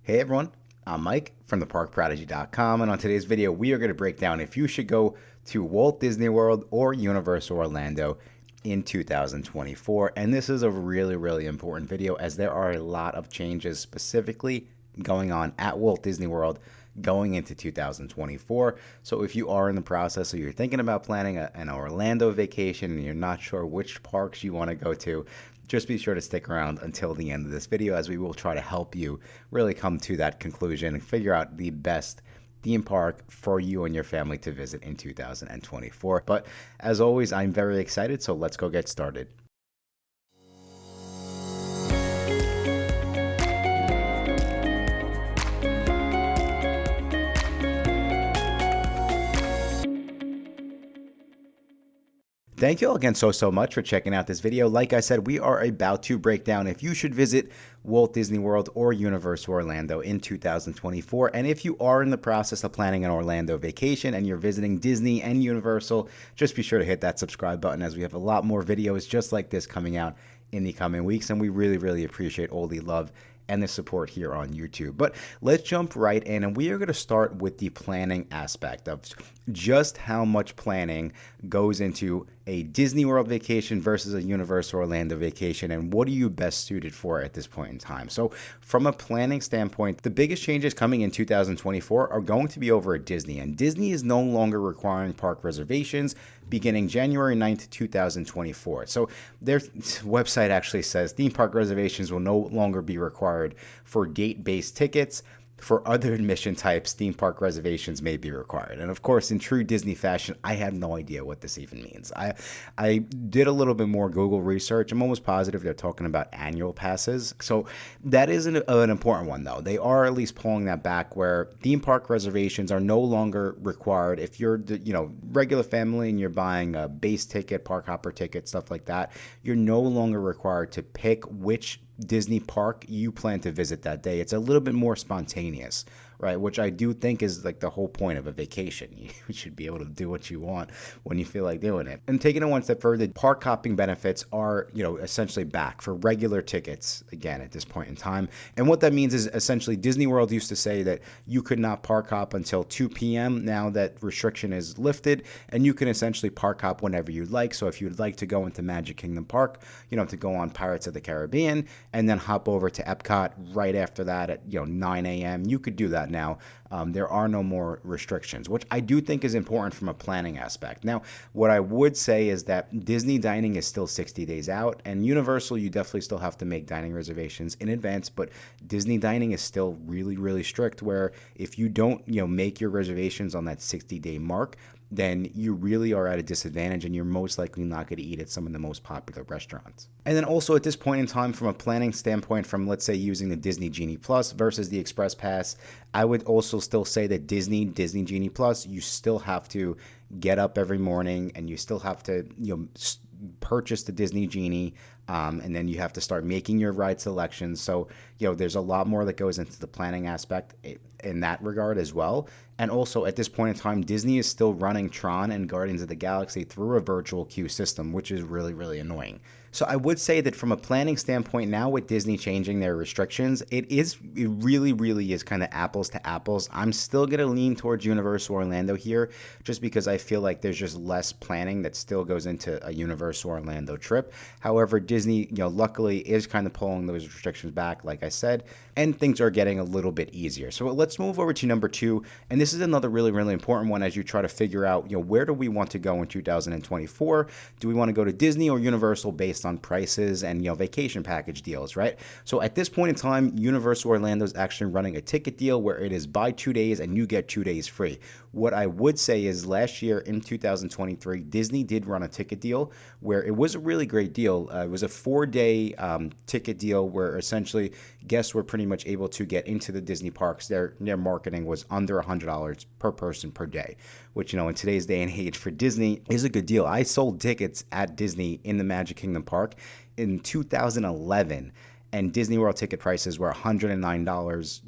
Hey everyone, I'm Mike from theparkprodigy.com, and on today's video we are going to break down if you should go to Walt Disney World or Universal Orlando in 2024. And this is a really important video as there are a lot of changes specifically going on at Walt Disney World going into 2024. So if you are in the process or you're thinking about planning an Orlando vacation and you're not sure which parks you want to go to, just be sure to stick around until the end of this video as we will try to help you really come to that conclusion and figure out the best theme park for you and your family to visit in 2024. But as always, I'm very excited, so let's go get started. Thank you all again so much for checking out this video. Like I said, we are about to break down if you should visit Walt Disney World or Universal Orlando in 2024. And if you are in the process of planning an Orlando vacation and you're visiting Disney and Universal, just be sure to hit that subscribe button as we have a lot more videos just like this coming out in the coming weeks. And we really appreciate all the love and the support here on YouTube. But let's jump right in, and we are going to start with the planning aspect of just how much planning goes into a Disney World vacation versus a Universal Orlando vacation, and what are you best suited for at this point in time. So from a planning standpoint, the biggest changes coming in 2024 are going to be over at Disney, and Disney is no longer requiring park reservations beginning January 9th, 2024. So their website actually says theme park reservations will no longer be required for date-based tickets. For other admission types, theme park reservations may be required. And of course, in true Disney fashion, I have no idea what this even means. I did a little bit more Google research. I'm almost positive they're talking about annual passes. So that is an important one, though. They are at least pulling that back where theme park reservations are no longer required. If you're the regular family and you're buying a base ticket, park hopper ticket, stuff like that, you're no longer required to pick which Disney park you plan to visit that day. It's a little bit more spontaneous, right? Which I do think is like the whole point of a vacation. You should be able to do what you want when you feel like doing it. And taking it one step further, park hopping benefits are, essentially back for regular tickets again at this point in time. And what that means is essentially Disney World used to say that you could not park hop until 2 p.m. Now that restriction is lifted and you can essentially park hop whenever you'd like. So if you'd like to go into Magic Kingdom Park, to go on Pirates of the Caribbean and then hop over to Epcot right after that at 9 a.m., you could do that now. There are no more restrictions, which I do think is important from a planning aspect. Now, what I would say is that Disney dining is still 60 days out, and Universal, you definitely still have to make dining reservations in advance, but Disney dining is still really strict, where if you don't, make your reservations on that 60-day mark, then you really are at a disadvantage and you're most likely not going to eat at some of the most popular restaurants. And then also at this point in time, from a planning standpoint, from let's say using the Disney Genie Plus versus the Express Pass, I would also still say that Disney Genie Plus, you still have to get up every morning and you still have to purchase the Disney Genie, and then you have to start making your ride selections. So there's a lot more that goes into the planning aspect in that regard as well. And also at this point in time, Disney is still running Tron and Guardians of the Galaxy through a virtual queue system, which is really annoying. So I would say that from a planning standpoint now, with Disney changing their restrictions, it really is kind of apples to apples. I'm still going to lean towards Universal Orlando here just because I feel like there's just less planning that still goes into a Universal Orlando trip. However, Disney, luckily is kind of pulling those restrictions back, like I said, and things are getting a little bit easier. So let's move over to number 2, and this is another really important one as you try to figure out, where do we want to go in 2024? Do we want to go to Disney or Universal based on prices and vacation package deals, right? So at this point in time, Universal Orlando is actually running a ticket deal where it is buy 2 days and you get 2 days free. What I would say is last year in 2023, Disney did run a ticket deal where it was a really great deal. It was a 4-day ticket deal where essentially guests were pretty much able to get into the Disney parks. Their marketing was under $100 per person per day, which, in today's day and age for Disney is a good deal. I sold tickets at Disney in the Magic Kingdom Park in 2011, and Disney World ticket prices were $109,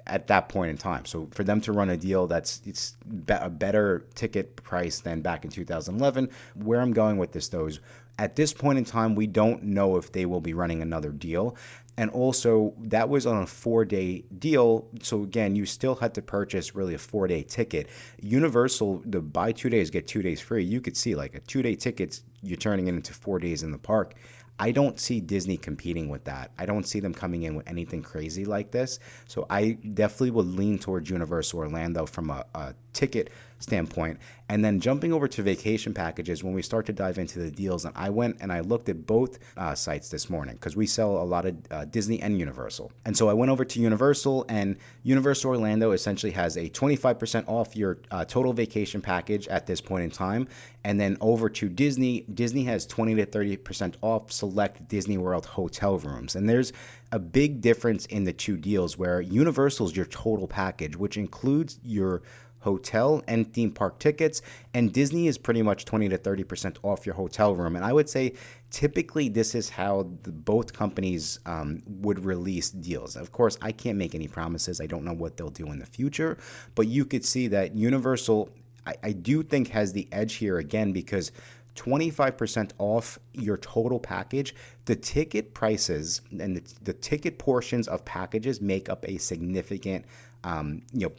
at that point in time. So for them to run a deal it's a better ticket price than back in 2011, where I'm going with this though is at this point in time, we don't know if they will be running another deal. And also, that was on a 4-day deal. So again, you still had to purchase really a 4-day ticket. Universal, the buy 2 days, get 2 days free. You could see like a 2-day ticket, you're turning it into 4 days in the park. I don't see Disney competing with that. I don't see them coming in with anything crazy like this. So I definitely would lean towards Universal Orlando from a ticket standpoint. And then jumping over to vacation packages, when we start to dive into the deals, and I went and I looked at both sites this morning because we sell a lot of Disney and Universal. And so I went over to Universal, and Universal Orlando essentially has a 25% off your total vacation package at this point in time. And then over to Disney, Disney has 20 to 30% off select Disney World hotel rooms. And there's a big difference in the two deals where Universal is your total package, which includes your hotel and theme park tickets, and Disney is pretty much 20 to 30% off your hotel room. And I would say typically this is how both companies would release deals. Of course, I can't make any promises. I don't know what they'll do in the future, but you could see that Universal, I do think, has the edge here again because 25% off your total package. The ticket prices and the ticket portions of packages make up a significant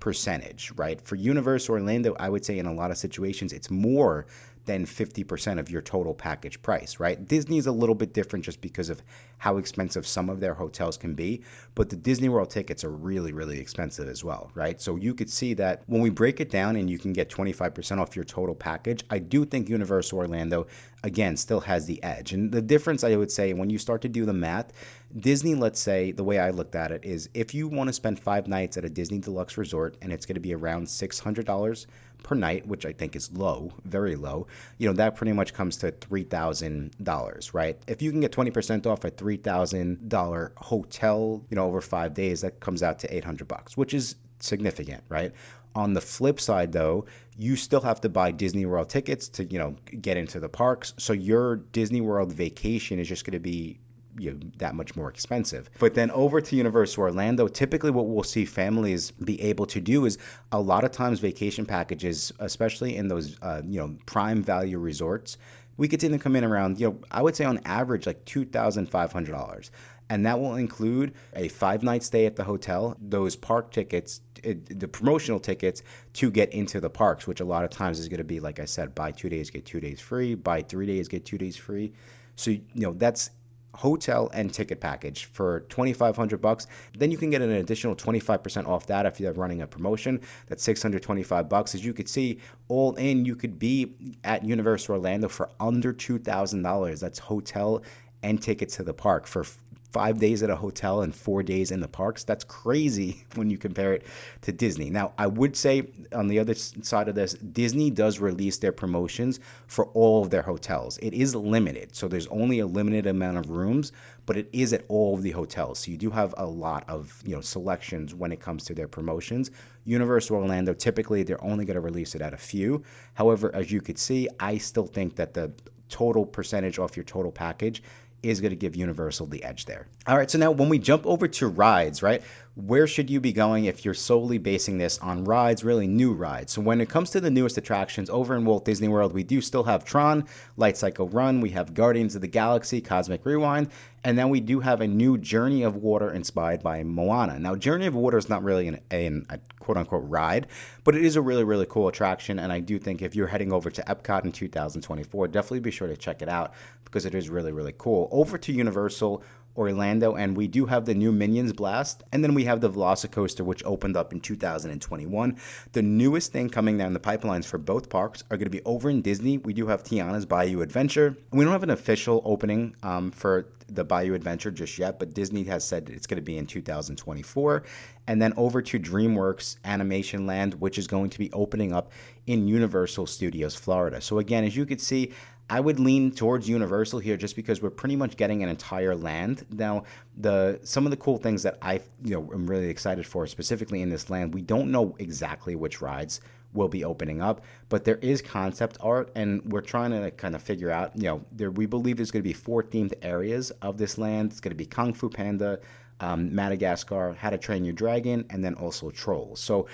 percentage, right? For Universal Orlando, I would say in a lot of situations, it's more than 50% of your total package price, right? Disney is a little bit different just because of how expensive some of their hotels can be, but the Disney World tickets are really, really expensive as well, right? So you could see that when we break it down and you can get 25% off your total package, I do think Universal Orlando, again, still has the edge. And the difference, I would say, when you start to do the math, Disney, let's say, the way I looked at it is if you want to spend 5 nights at a Disney Deluxe Resort and it's going to be around $600 per night, which I think is low, very low, that pretty much comes to $3,000, right? If you can get 20% off a $3,000 hotel, over 5 days, that comes out to $800, which is significant, right? On the flip side, though, you still have to buy Disney World tickets to, get into the parks. So your Disney World vacation is just going to be that much more expensive. But then over to Universal Orlando, typically what we'll see families be able to do is a lot of times vacation packages, especially in those prime value resorts, we could see them come in around, I would say on average like $2,500. And that will include a 5-night stay at the hotel, those park tickets, the promotional tickets to get into the parks, which a lot of times is going to be, like I said, buy 2 days, get 2 days free, buy 3 days, get 2 days free. So, that's hotel and ticket package for $2,500. Then you can get an additional 25% off that if you're running a promotion. That's $625. As you could see, all in, you could be at Universal Orlando for under $2,000. That's hotel and tickets to the park for 5 days at a hotel and 4 days in the parks. That's crazy when you compare it to Disney. Now, I would say on the other side of this, Disney does release their promotions for all of their hotels. It is limited, so there's only a limited amount of rooms, but it is at all of the hotels. So you do have a lot of selections when it comes to their promotions. Universal Orlando, typically they're only going to release it at a few. However, as you could see, I still think that the total percentage off your total package is going to give Universal the edge there. All right, so now when we jump over to rides, right, where should you be going if you're solely basing this on rides, really new rides? So when it comes to the newest attractions over in Walt Disney World, we do still have Tron, Light Cycle Run, we have Guardians of the Galaxy, Cosmic Rewind, and then we do have a new Journey of Water inspired by Moana. Now, Journey of Water is not really a quote-unquote ride, but it is a really, really cool attraction, and I do think if you're heading over to Epcot in 2024, definitely be sure to check it out because it is really, really cool. Over to Universal Orlando, and we do have the new Minions Blast, and then we have the Velocicoaster, which opened up in 2021. The newest thing coming down the pipelines for both parks are going to be over in Disney. We do have Tiana's Bayou Adventure. We don't have an official opening for the Bayou Adventure just yet, but Disney has said it's going to be in 2024. And then over to DreamWorks Animation Land, which is going to be opening up in Universal Studios Florida. So again, as you could see, I would lean towards Universal here just because we're pretty much getting an entire land. Now, some of the cool things that I am really excited for, specifically in this land, we don't know exactly which rides will be opening up, but there is concept art, and we're trying to kind of figure out, we believe there's going to be 4 themed areas of this land. It's going to be Kung Fu Panda, Madagascar, How to Train Your Dragon, and then also Trolls. So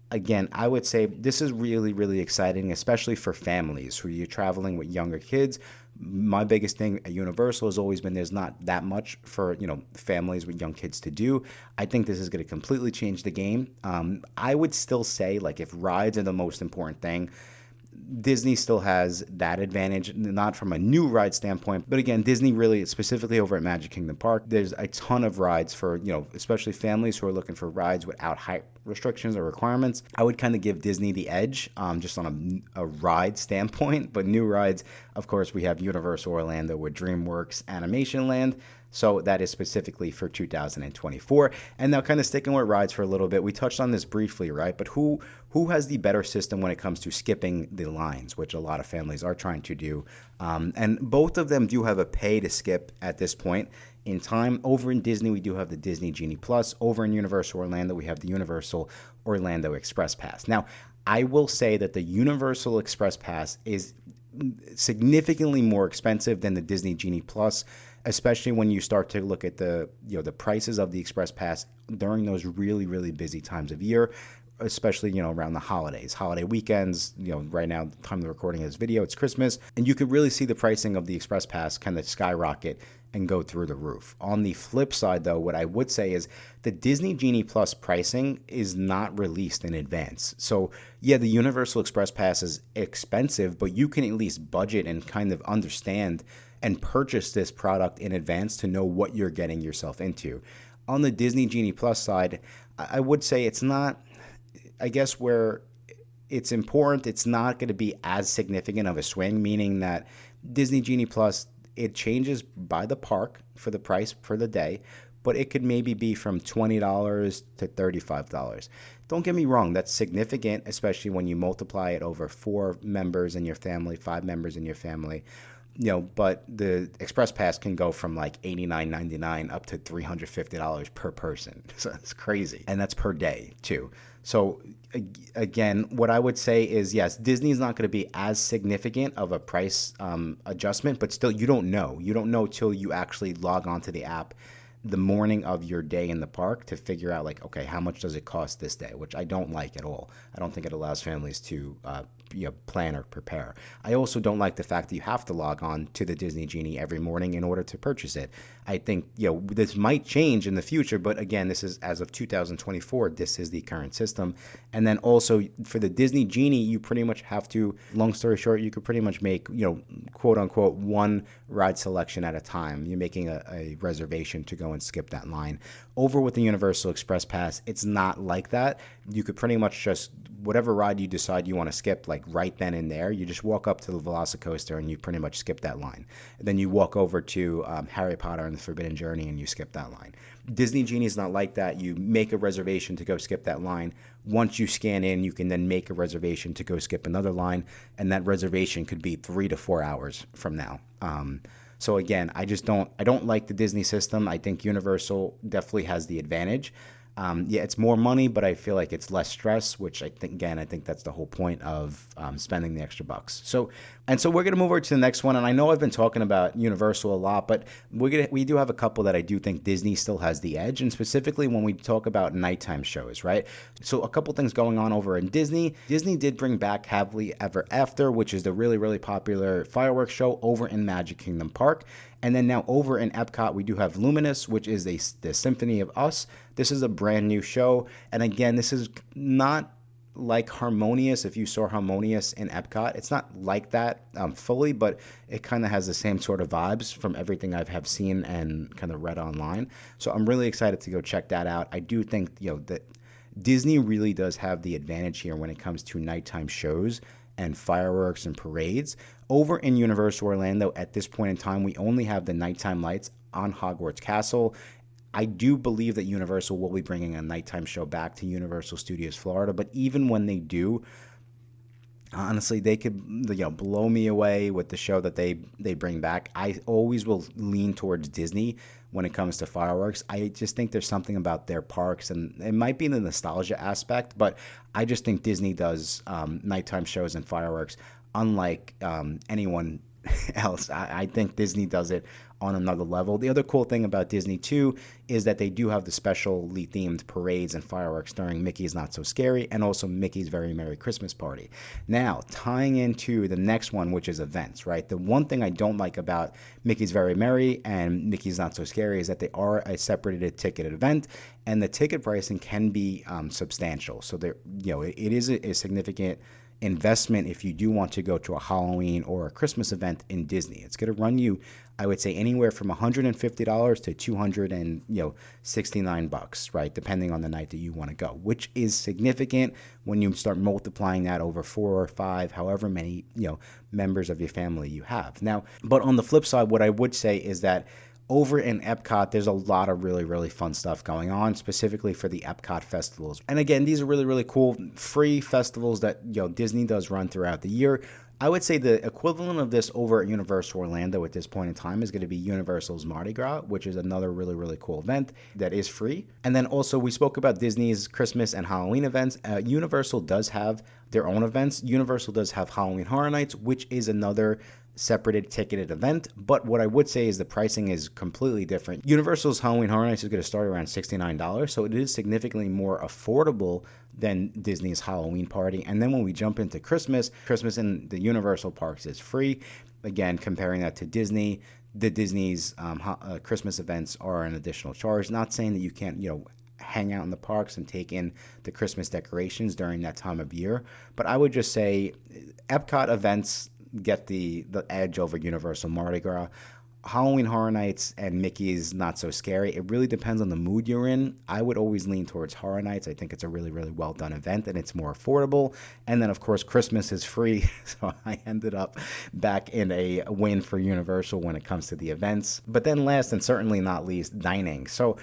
again, I would say this is really, really exciting, especially for families who you're traveling with younger kids. My biggest thing at Universal has always been there's not that much for, families with young kids to do. I think this is going to completely change the game. I would still say, like, if rides are the most important thing, Disney still has that advantage, not from a new ride standpoint, but again, Disney really, specifically over at Magic Kingdom Park, there's a ton of rides for, especially families who are looking for rides without height restrictions or requirements. I would kind of give Disney the edge, just on a ride standpoint. But new rides, of course, we have Universal Orlando with DreamWorks Animation Land. So that is specifically for 2024. And now, kind of sticking with rides for a little bit, we touched on this briefly, right? But who has the better system when it comes to skipping the lines, which a lot of families are trying to do? And both of them do have a pay to skip at this point in time. Over in Disney, we do have the Disney Genie Plus. Over in Universal Orlando, we have the Universal Orlando Express Pass. Now, I will say that the Universal Express Pass is significantly more expensive than the Disney Genie Plus, especially when you start to look at the prices of the Express Pass during those really, really busy times of year, especially, around the holiday weekends. Right now, the time of the recording of this video, it's Christmas, and you could really see the pricing of the Express Pass kind of skyrocket and go through the roof. On the flip side, though, what I would say is the Disney Genie Plus pricing is not released in advance. So yeah, the Universal Express Pass is expensive, but you can at least budget and kind of understand and purchase this product in advance to know what you're getting yourself into. On the Disney Genie Plus side, I would say it's not, I guess where it's important, it's not going to be as significant of a swing, meaning that Disney Genie Plus, it changes by the park for the price for the day, but it could maybe be from $20 to $35. Don't get me wrong, that's significant, especially when you multiply it over 4 members in your family, 5 members in your family. But the Express Pass can go from like $89.99 up to $350 per person. So it's crazy. And that's per day too. So again, what I would say is, yes, Disney's not going to be as significant of a price adjustment, but still, you don't know. You don't know till you actually log onto the app the morning of your day in the park to figure out, like, okay, how much does it cost this day, which I don't like at all. I don't think it allows families to plan or prepare. I also don't like the fact that you have to log on to the Disney Genie every morning in order to purchase it. I think this might change in the future, but again, this is as of 2024. This is the current system. And then also for the Disney Genie, you pretty much have to, long story short, you could pretty much make quote unquote one ride selection at a time. You're making a reservation to go and skip that line. Over with the Universal Express Pass, it's not like that. You could pretty much just, whatever ride you decide you want to skip, like right then and there, you just walk up to the Velocicoaster and you pretty much skip that line. And then you walk over to Harry Potter and the Forbidden Journey and you skip that line. Disney Genie is not like that. You make a reservation to go skip that line. Once you scan in, you can then make a reservation to go skip another line, and that reservation could be 3 to 4 hours from now. So again, I don't like the Disney system. I think Universal definitely has the advantage. Yeah, it's more money, but I feel like it's less stress, which I think that's the whole point of spending the extra bucks. So we're going to move over to the next one. And I know I've been talking about Universal a lot, but we do have a couple that I do think Disney still has the edge. And specifically when we talk about nighttime shows, right? So a couple things going on over in Disney. Disney did bring back Happily Ever After, which is the really, really popular fireworks show over in Magic Kingdom Park. And then now over in Epcot, we do have Luminous, which is the Symphony of Us. This is a brand new show. And again, this is not like Harmonious. If you saw Harmonious in Epcot, it's not like that fully, but it kind of has the same sort of vibes from everything I have seen and kind of read online. So I'm really excited to go check that out. I do think that Disney really does have the advantage here when it comes to nighttime shows and fireworks and parades. Over in Universal Orlando, at this point in time, we only have the nighttime lights on Hogwarts Castle. I do believe that Universal will be bringing a nighttime show back to Universal Studios Florida, but even when they do, honestly, they could blow me away with the show that they bring back. I always will lean towards Disney when it comes to fireworks. I just think there's something about their parks, and it might be the nostalgia aspect, but I just think Disney does nighttime shows and fireworks unlike anyone else. I think Disney does it on another level. The other cool thing about Disney too is that they do have the specially themed parades and fireworks during Mickey's Not So Scary and also Mickey's Very Merry Christmas Party. Now, tying into the next one, which is events, right? The one thing I don't like about Mickey's Very Merry and Mickey's Not So Scary is that they are a separated ticketed event, and the ticket pricing can be substantial. So there, it is a significant investment if you do want to go to a Halloween or a Christmas event in Disney. It's going to run you, I would say, anywhere from $150 to $269, right, depending on the night that you want to go, which is significant when you start multiplying that over 4 or 5, however many members of your family you have. Now, but on the flip side, what I would say is that over in Epcot, there's a lot of really, really fun stuff going on, specifically for the Epcot festivals. And again, these are really, really cool free festivals that Disney does run throughout the year. I would say the equivalent of this over at Universal Orlando at this point in time is going to be Universal's Mardi Gras, which is another really, really cool event that is free. And then also we spoke about Disney's Christmas and Halloween events. Universal does have their own events. Universal does have Halloween Horror Nights, which is another separated ticketed event, but what I would say is the pricing is completely different. Universal's Halloween Horror Nights is going to start around $69, so it is significantly more affordable than Disney's Halloween party. And then when we jump into Christmas in the Universal parks is free. Again, comparing that to Disney, Disney's Christmas events are an additional charge. Not saying that you can't, hang out in the parks and take in the Christmas decorations during that time of year, but I would just say Epcot events get the edge over Universal Mardi Gras. Halloween Horror Nights and Mickey's Not So Scary, it really depends on the mood you're in. I would always lean towards Horror Nights. I think it's a really, really well done event and it's more affordable. And then, of course, Christmas is free. So I ended up back in a win for Universal when it comes to the events. But then last and certainly not least, dining. So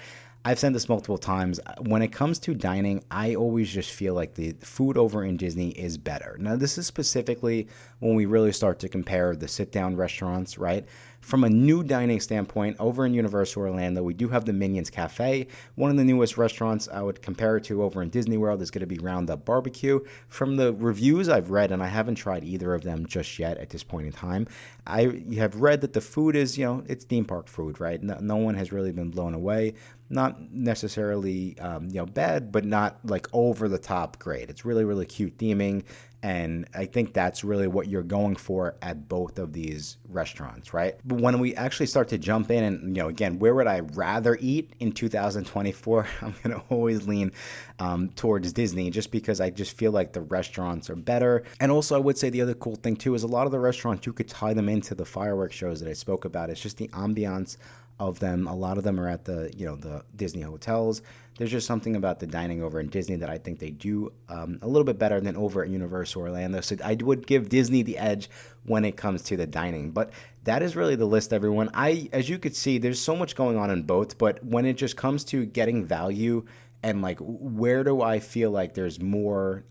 I've said this multiple times. When it comes to dining, I always just feel like the food over in Disney is better. Now, this is specifically when we really start to compare the sit-down restaurants, right? From a new dining standpoint, over in Universal Orlando, we do have the Minions Cafe. One of the newest restaurants I would compare it to over in Disney World is going to be Round Up Barbecue. From the reviews I've read, and I haven't tried either of them just yet at this point in time, I have read that the food is, it's theme park food, right? No one has really been blown away. Not necessarily, bad, but not like over the top great. It's really, really cute theming. And I think that's really what you're going for at both of these restaurants, right? But when we actually start to jump in and, again, where would I rather eat in 2024? I'm going to always lean towards Disney just because I just feel like the restaurants are better. And also I would say the other cool thing too is a lot of the restaurants, you could tie them into the fireworks shows that I spoke about. It's just the ambiance of them. A lot of them are at the Disney hotels. There's just something about the dining over in Disney that I think they do a little bit better than over at Universal Orlando. So I would give Disney the edge when it comes to the dining. But that is really the list, everyone. As you could see, there's so much going on in both, but when it just comes to getting value and like where do I feel like there's more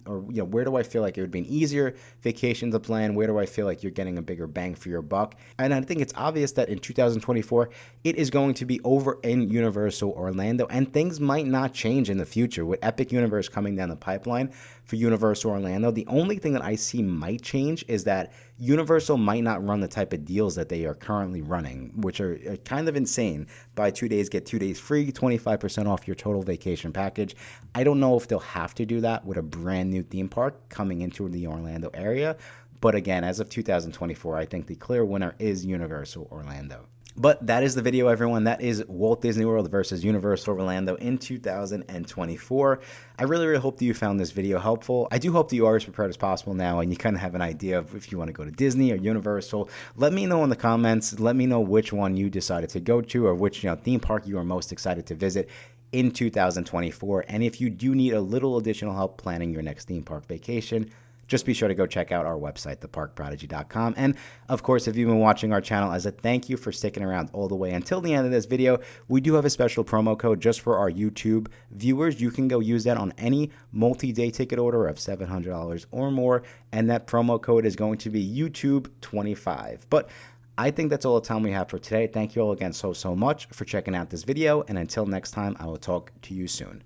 where do I feel like it would be an easier vacation to plan, where do I feel like you're getting a bigger bang for your buck? And I think it's obvious that in 2024 it is going to be over in Universal Orlando, and things might not change in the future with Epic Universe coming down the pipeline for Universal Orlando. The only thing that I see might change is that Universal might not run the type of deals that they are currently running, which are kind of insane. Buy 2 days, get 2 days free, 25% off your total vacation package. I don't know if they'll have to do that with a brand new theme park coming into the Orlando area. But again, as of 2024, I think the clear winner is Universal Orlando. But that is the video, everyone. That is Walt Disney World versus Universal Orlando in 2024. I really, really hope that you found this video helpful. I do hope that you are as prepared as possible now and you kind of have an idea of if you want to go to Disney or Universal. Let me know in the comments. Let me know which one you decided to go to or which theme park you are most excited to visit in 2024. And if you do need a little additional help planning your next theme park vacation, just be sure to go check out our website, theparkprodigy.com. And of course, if you've been watching our channel, as a thank you for sticking around all the way until the end of this video, we do have a special promo code just for our YouTube viewers. You can go use that on any multi-day ticket order of $700 or more. And that promo code is going to be YouTube25. But I think that's all the time we have for today. Thank you all again so much for checking out this video. And until next time, I will talk to you soon.